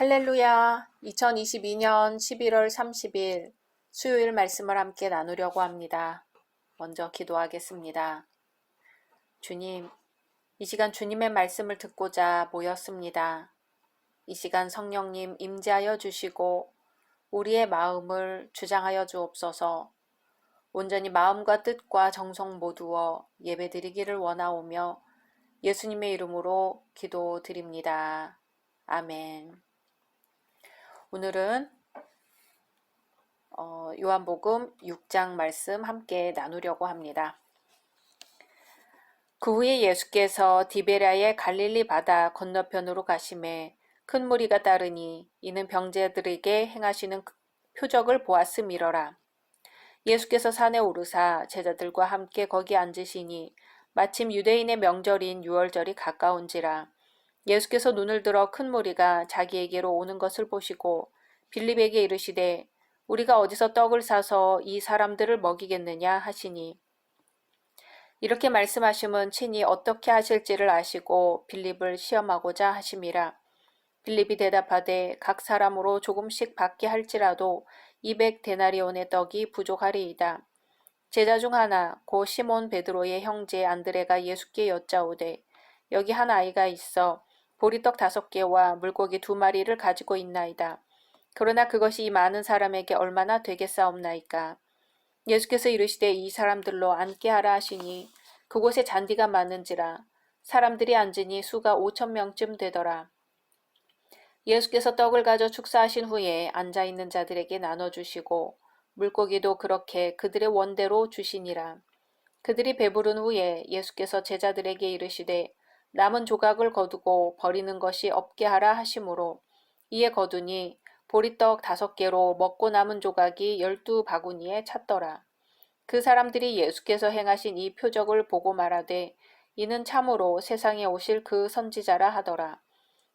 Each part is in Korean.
할렐루야! 2022년 11월 30일 수요일 말씀을 함께 나누려고 합니다. 먼저 기도하겠습니다. 주님, 이 시간 주님의 말씀을 듣고자 모였습니다. 이 시간 성령님 임재하여 주시고 우리의 마음을 주장하여 주옵소서. 온전히 마음과 뜻과 정성 모두어 예배드리기를 원하오며 예수님의 이름으로 기도드립니다. 아멘. 오늘은 요한복음 6장 말씀 함께 나누려고 합니다. 그 후에 예수께서 디베랴의 갈릴리 바다 건너편으로 가심에 큰 무리가 따르니 이는 병자들에게 행하시는 표적을 보았음이러라. 예수께서 산에 오르사 제자들과 함께 거기 앉으시니 마침 유대인의 명절인 유월절이 가까운지라. 예수께서 눈을 들어 큰 무리가 자기에게로 오는 것을 보시고 빌립에게 이르시되 우리가 어디서 떡을 사서 이 사람들을 먹이겠느냐 하시니 이렇게 말씀하심은 친히 어떻게 하실지를 아시고 빌립을 시험하고자 하심이라. 빌립이 대답하되 각 사람으로 조금씩 받게 할지라도 200데나리온의 떡이 부족하리이다. 제자 중 하나 고 시몬 베드로의 형제 안드레가 예수께 여짜오되 여기 한 아이가 있어 보리떡 5개와 물고기 2마리를 가지고 있나이다. 그러나 그것이 이 많은 사람에게 얼마나 되겠사옵나이까. 예수께서 이르시되 이 사람들로 앉게 하라 하시니 그곳에 잔디가 많은지라 사람들이 앉으니 수가 5,000명쯤 되더라. 예수께서 떡을 가져 축사하신 후에 앉아있는 자들에게 나눠주시고 물고기도 그렇게 그들의 원대로 주시니라. 그들이 배부른 후에 예수께서 제자들에게 이르시되 남은 조각을 거두고 버리는 것이 없게 하라 하시므로 이에 거두니 보리떡 5개로 먹고 남은 조각이 12바구니에 찼더라. 그 사람들이 예수께서 행하신 이 표적을 보고 말하되 이는 참으로 세상에 오실 그 선지자라 하더라.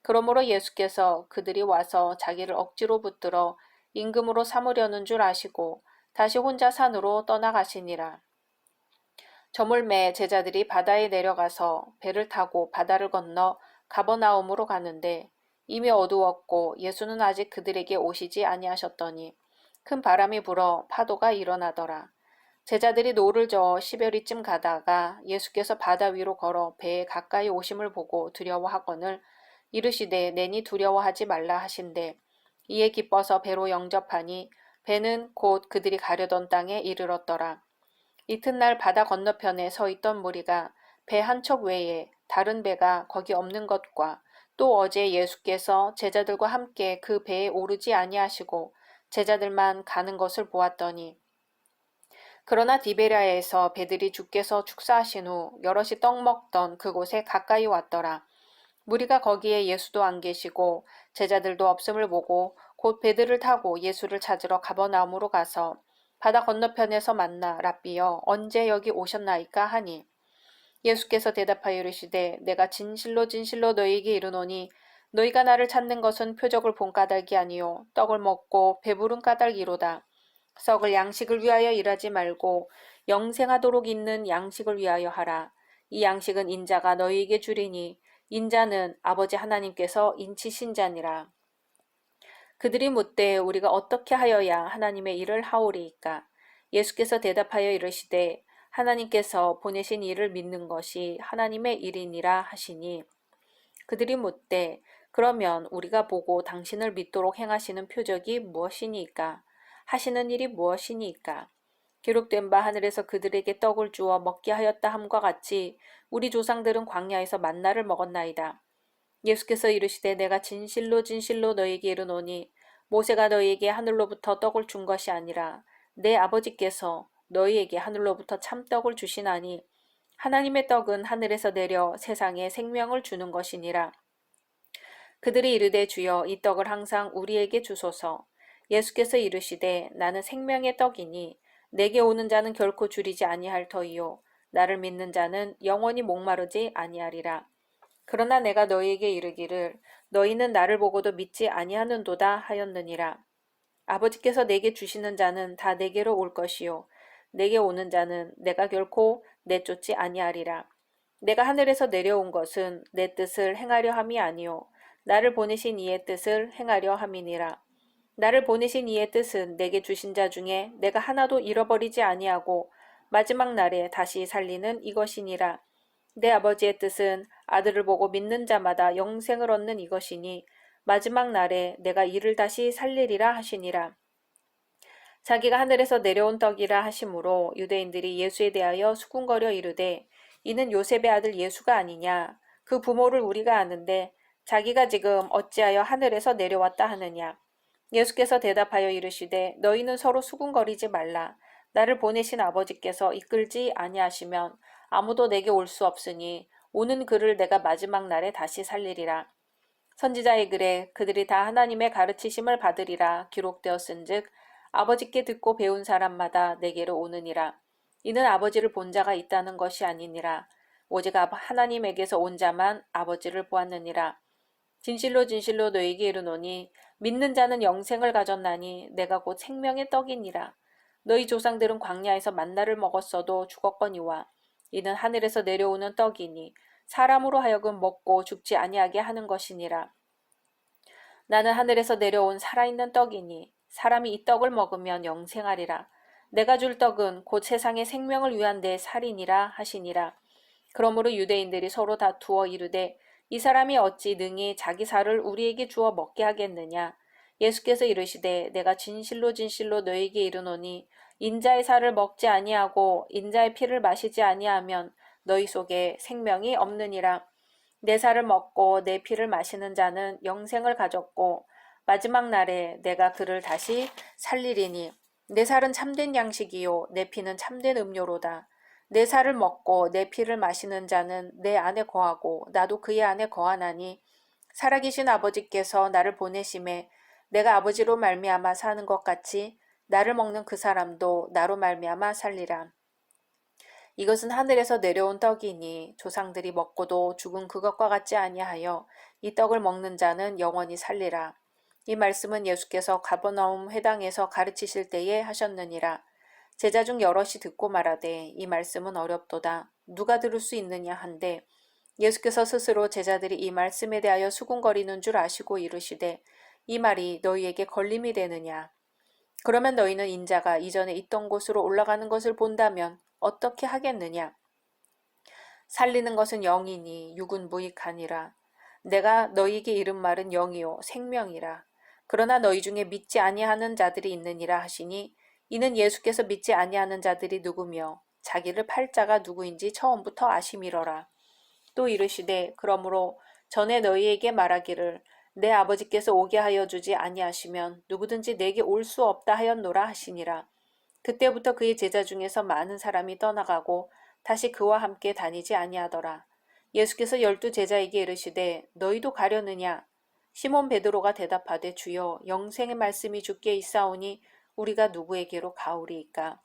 그러므로 예수께서 그들이 와서 자기를 억지로 붙들어 임금으로 삼으려는 줄 아시고 다시 혼자 산으로 떠나가시니라. 저물매 제자들이 바다에 내려가서 배를 타고 바다를 건너 가버나움으로 가는데 이미 어두웠고 예수는 아직 그들에게 오시지 아니하셨더니 큰 바람이 불어 파도가 일어나더라. 제자들이 노를 저어 시베리쯤 가다가 예수께서 바다 위로 걸어 배에 가까이 오심을 보고 두려워하거늘 이르시되 내니 두려워하지 말라 하신대 이에 기뻐서 배로 영접하니 배는 곧 그들이 가려던 땅에 이르렀더라. 이튿날 바다 건너편에 서 있던 무리가 배 한 척 외에 다른 배가 거기 없는 것과 또 어제 예수께서 제자들과 함께 그 배에 오르지 아니하시고 제자들만 가는 것을 보았더니 그러나 디베랴에서 배들이 주께서 축사하신 후 여럿이 떡 먹던 그곳에 가까이 왔더라. 무리가 거기에 예수도 안 계시고 제자들도 없음을 보고 곧 배들을 타고 예수를 찾으러 가버나움으로 가서 바다 건너편에서 만나 랍비여 언제 여기 오셨나이까 하니 예수께서 대답하여 이르시되 내가 진실로 진실로 너희에게 이르노니 너희가 나를 찾는 것은 표적을 본 까닭이 아니요 떡을 먹고 배부른 까닭이로다. 썩을 양식을 위하여 일하지 말고 영생하도록 있는 양식을 위하여 하라. 이 양식은 인자가 너희에게 주리니 인자는 아버지 하나님께서 인치신 자니라. 그들이 묻되 우리가 어떻게 하여야 하나님의 일을 하오리이까. 예수께서 대답하여 이르시되 하나님께서 보내신 이를 믿는 것이 하나님의 일이니라 하시니 그들이 묻되 그러면 우리가 보고 당신을 믿도록 행하시는 표적이 무엇이니까? 하시는 일이 무엇이니까? 기록된 바 하늘에서 그들에게 떡을 주어 먹게 하였다 함과 같이 우리 조상들은 광야에서 만나를 먹었나이다. 예수께서 이르시되 내가 진실로 진실로 너희에게 이르노니 모세가 너희에게 하늘로부터 떡을 준 것이 아니라 내 아버지께서 너희에게 하늘로부터 참떡을 주시나니 하나님의 떡은 하늘에서 내려 세상에 생명을 주는 것이니라. 그들이 이르되 주여 이 떡을 항상 우리에게 주소서. 예수께서 이르시되 나는 생명의 떡이니 내게 오는 자는 결코 줄이지 아니할 터이요 나를 믿는 자는 영원히 목마르지 아니하리라. 그러나 내가 너희에게 이르기를 너희는 나를 보고도 믿지 아니하는도다 하였느니라. 아버지께서 내게 주시는 자는 다 내게로 올 것이요 내게 오는 자는 내가 결코 내쫓지 아니하리라. 내가 하늘에서 내려온 것은 내 뜻을 행하려 함이 아니요 나를 보내신 이의 뜻을 행하려 함이니라. 나를 보내신 이의 뜻은 내게 주신 자 중에 내가 하나도 잃어버리지 아니하고 마지막 날에 다시 살리는 이것이니라. 내 아버지의 뜻은 아들을 보고 믿는 자마다 영생을 얻는 이것이니 마지막 날에 내가 이를 다시 살리리라 하시니라. 자기가 하늘에서 내려온 떡이라 하심으로 유대인들이 예수에 대하여 수군거려 이르되 이는 요셉의 아들 예수가 아니냐. 그 부모를 우리가 아는데 자기가 지금 어찌하여 하늘에서 내려왔다 하느냐. 예수께서 대답하여 이르시되 너희는 서로 수군거리지 말라. 나를 보내신 아버지께서 이끌지 아니하시면 아무도 내게 올 수 없으니 오는 그를 내가 마지막 날에 다시 살리리라. 선지자의 글에 그들이 다 하나님의 가르치심을 받으리라 기록되었은즉 아버지께 듣고 배운 사람마다 내게로 오느니라. 이는 아버지를 본 자가 있다는 것이 아니니라. 오직 하나님에게서 온 자만 아버지를 보았느니라. 진실로 진실로 너희에게 이르노니 믿는 자는 영생을 가졌나니 내가 곧 생명의 떡이니라. 너희 조상들은 광야에서 만나를 먹었어도 죽었거니와 이는 하늘에서 내려오는 떡이니 사람으로 하여금 먹고 죽지 아니하게 하는 것이니라. 나는 하늘에서 내려온 살아있는 떡이니 사람이 이 떡을 먹으면 영생하리라. 내가 줄 떡은 곧 세상의 생명을 위한 내 살이니라 하시니라. 그러므로 유대인들이 서로 다투어 이르되 이 사람이 어찌 능히 자기 살을 우리에게 주어 먹게 하겠느냐. 예수께서 이르시되 내가 진실로 진실로 너희에게 이르노니 인자의 살을 먹지 아니하고 인자의 피를 마시지 아니하면 너희 속에 생명이 없느니라. 내 살을 먹고 내 피를 마시는 자는 영생을 가졌고 마지막 날에 내가 그를 다시 살리리니 내 살은 참된 양식이요 내 피는 참된 음료로다. 내 살을 먹고 내 피를 마시는 자는 내 안에 거하고 나도 그의 안에 거하나니 살아계신 아버지께서 나를 보내심에 내가 아버지로 말미암아 사는 것 같이 나를 먹는 그 사람도 나로 말미암아 살리라. 이것은 하늘에서 내려온 떡이니 조상들이 먹고도 죽은 그것과 같지 아니하여 이 떡을 먹는 자는 영원히 살리라. 이 말씀은 예수께서 가버나움 회당에서 가르치실 때에 하셨느니라. 제자 중 여럿이 듣고 말하되 이 말씀은 어렵도다. 누가 들을 수 있느냐 한데 예수께서 스스로 제자들이 이 말씀에 대하여 수군거리는 줄 아시고 이르시되 이 말이 너희에게 걸림이 되느냐. 그러면 너희는 인자가 이전에 있던 곳으로 올라가는 것을 본다면 어떻게 하겠느냐. 살리는 것은 영이니 육은 무익하니라. 내가 너희에게 이른 말은 영이요 생명이라. 그러나 너희 중에 믿지 아니하는 자들이 있느니라 하시니 이는 예수께서 믿지 아니하는 자들이 누구며 자기를 팔 자가 누구인지 처음부터 아심이러라. 또 이르시되 그러므로 전에 너희에게 말하기를 내 아버지께서 오게 하여 주지 아니하시면 누구든지 내게 올 수 없다 하였노라 하시니라. 그때부터 그의 제자 중에서 많은 사람이 떠나가고 다시 그와 함께 다니지 아니하더라. 예수께서 12 제자에게 이르시되 너희도 가려느냐? 시몬 베드로가 대답하되 주여 영생의 말씀이 주께 있사오니 우리가 누구에게로 가오리이까?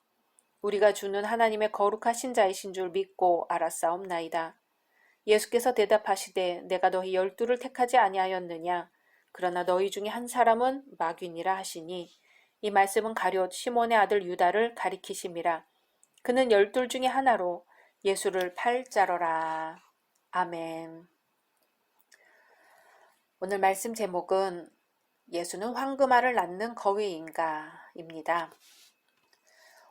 우리가 주는 하나님의 거룩하신 자이신 줄 믿고 알았사옵나이다. 예수께서 대답하시되 내가 너희 12를 택하지 아니하였느냐? 그러나 너희 중에 한 사람은 마귀니라 하시니 이 말씀은 가룟 시몬의 아들 유다를 가리키심이라. 그는 12 중에 하나로 예수를 팔 자러라. 아멘. 오늘 말씀 제목은 예수는 황금알을 낳는 거위인가입니다.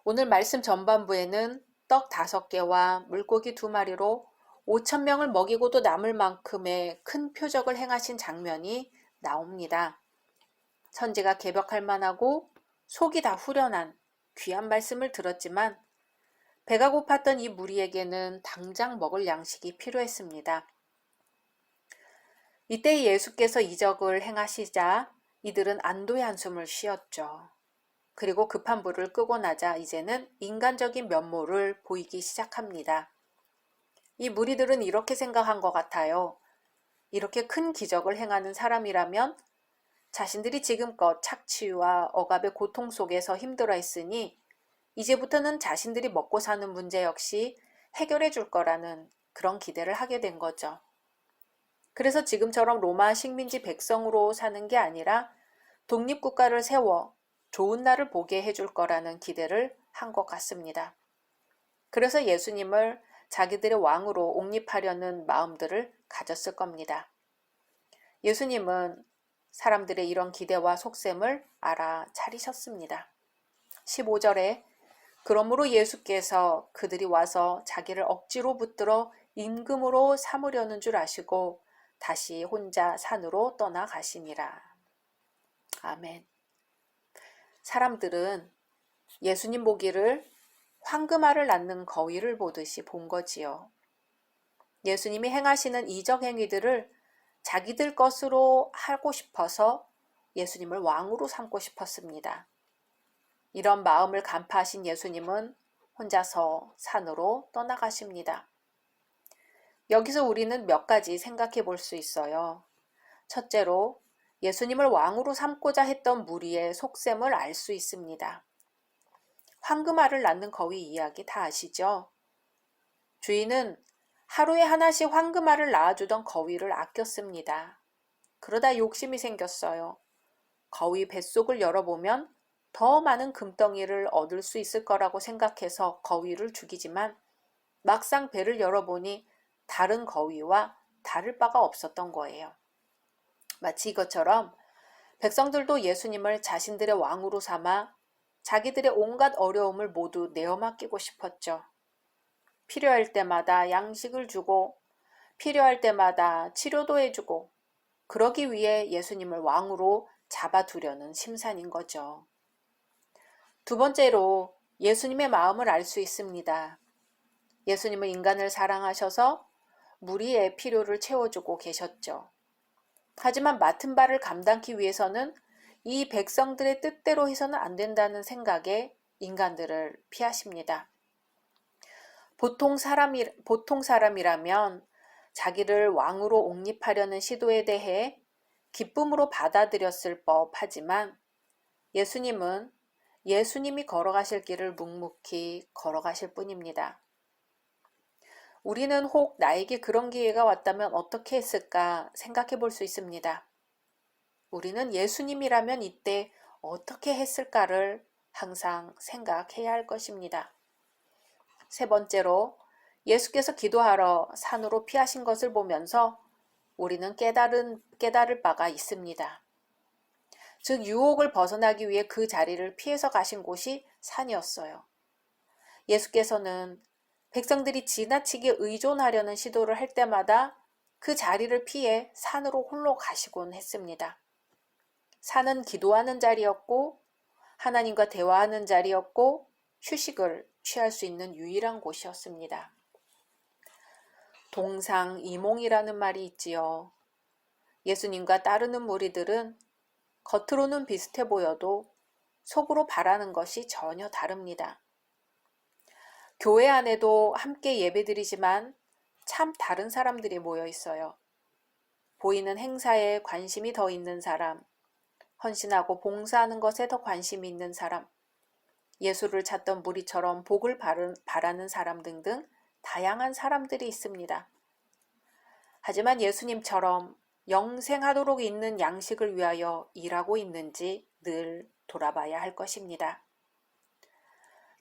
오늘 말씀 전반부에는 떡 5개와 물고기 2마리로 5,000명을 먹이고도 남을 만큼의 큰 표적을 행하신 장면이 나옵니다. 천지가 개벽할 만하고 속이 다 후련한 귀한 말씀을 들었지만 배가 고팠던 이 무리에게는 당장 먹을 양식이 필요했습니다. 이때 예수께서 이적을 행하시자 이들은 안도의 한숨을 쉬었죠. 그리고 급한 불을 끄고 나자 이제는 인간적인 면모를 보이기 시작합니다. 이 무리들은 이렇게 생각한 것 같아요. 이렇게 큰 기적을 행하는 사람이라면 자신들이 지금껏 착취와 억압의 고통 속에서 힘들어 했으니 이제부터는 자신들이 먹고 사는 문제 역시 해결해 줄 거라는 그런 기대를 하게 된 거죠. 그래서 지금처럼 로마 식민지 백성으로 사는 게 아니라 독립국가를 세워 좋은 날을 보게 해줄 거라는 기대를 한 것 같습니다. 그래서 예수님을 자기들의 왕으로 옹립하려는 마음들을 가졌을 겁니다. 예수님은 사람들의 이런 기대와 속셈을 알아차리셨습니다. 15절에 그러므로 예수께서 그들이 와서 자기를 억지로 붙들어 임금으로 삼으려는 줄 아시고 다시 혼자 산으로 떠나가시니라. 아멘. 사람들은 예수님 보기를 황금알을 낳는 거위를 보듯이 본 거지요. 예수님이 행하시는 이적 행위들을 자기들 것으로 하고 싶어서 예수님을 왕으로 삼고 싶었습니다. 이런 마음을 간파하신 예수님은 혼자서 산으로 떠나가십니다. 여기서 우리는 몇 가지 생각해 볼 수 있어요. 첫째로 예수님을 왕으로 삼고자 했던 무리의 속셈을 알 수 있습니다. 황금알을 낳는 거위 이야기 다 아시죠? 주인은 하루에 하나씩 황금알을 낳아주던 거위를 아꼈습니다. 그러다 욕심이 생겼어요. 거위 뱃속을 열어보면 더 많은 금덩이를 얻을 수 있을 거라고 생각해서 거위를 죽이지만 막상 배를 열어보니 다른 거위와 다를 바가 없었던 거예요. 마치 이것처럼 백성들도 예수님을 자신들의 왕으로 삼아 자기들의 온갖 어려움을 모두 내어 맡기고 싶었죠. 필요할 때마다 양식을 주고 필요할 때마다 치료도 해주고 그러기 위해 예수님을 왕으로 잡아두려는 심산인 거죠. 두 번째로 예수님의 마음을 알 수 있습니다. 예수님은 인간을 사랑하셔서 무리의 필요를 채워주고 계셨죠. 하지만 맡은 바를 감당하기 위해서는 이 백성들의 뜻대로 해서는 안 된다는 생각에 인간들을 피하십니다. 보통 사람이라면 자기를 왕으로 옹립하려는 시도에 대해 기쁨으로 받아들였을 법하지만 예수님은 예수님이 걸어가실 길을 묵묵히 걸어가실 뿐입니다. 우리는 혹 나에게 그런 기회가 왔다면 어떻게 했을까 생각해 볼 수 있습니다. 우리는 예수님이라면 이때 어떻게 했을까를 항상 생각해야 할 것입니다. 세 번째로 예수께서 기도하러 산으로 피하신 것을 보면서 우리는 깨달을 바가 있습니다. 즉 유혹을 벗어나기 위해 그 자리를 피해서 가신 곳이 산이었어요. 예수께서는 백성들이 지나치게 의존하려는 시도를 할 때마다 그 자리를 피해 산으로 홀로 가시곤 했습니다. 산은 기도하는 자리였고 하나님과 대화하는 자리였고 휴식을 취할 수 있는 유일한 곳이었습니다. 동상이몽이라는 말이 있지요. 예수님과 따르는 무리들은 겉으로는 비슷해 보여도 속으로 바라는 것이 전혀 다릅니다. 교회 안에도 함께 예배드리지만 참 다른 사람들이 모여 있어요. 보이는 행사에 관심이 더 있는 사람, 헌신하고 봉사하는 것에 더 관심이 있는 사람, 예수를 찾던 무리처럼 복을 바라는 사람 등등 다양한 사람들이 있습니다. 하지만 예수님처럼 영생하도록 있는 양식을 위하여 일하고 있는지 늘 돌아봐야 할 것입니다.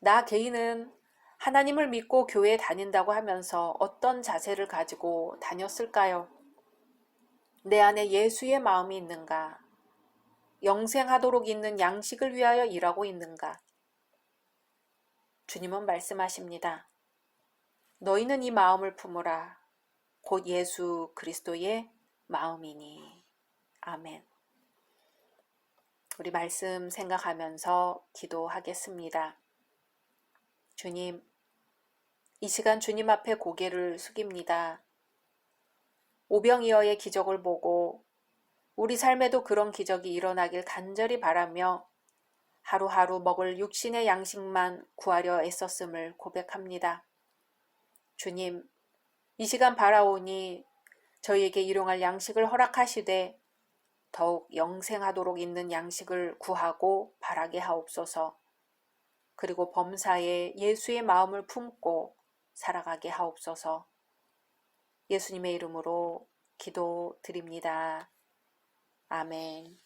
나 개인은 하나님을 믿고 교회에 다닌다고 하면서 어떤 자세를 가지고 다녔을까요? 내 안에 예수의 마음이 있는가? 영생하도록 있는 양식을 위하여 일하고 있는가? 주님은 말씀하십니다. 너희는 이 마음을 품으라. 곧 예수 그리스도의 마음이니. 아멘. 우리 말씀 생각하면서 기도하겠습니다. 주님, 이 시간 주님 앞에 고개를 숙입니다. 오병이어의 기적을 보고 우리 삶에도 그런 기적이 일어나길 간절히 바라며 하루하루 먹을 육신의 양식만 구하려 애썼음을 고백합니다. 주님, 이 시간 바라오니 저희에게 일용할 양식을 허락하시되 더욱 영생하도록 있는 양식을 구하고 바라게 하옵소서. 그리고 범사에 예수의 마음을 품고 살아가게 하옵소서. 예수님의 이름으로 기도드립니다. 아멘.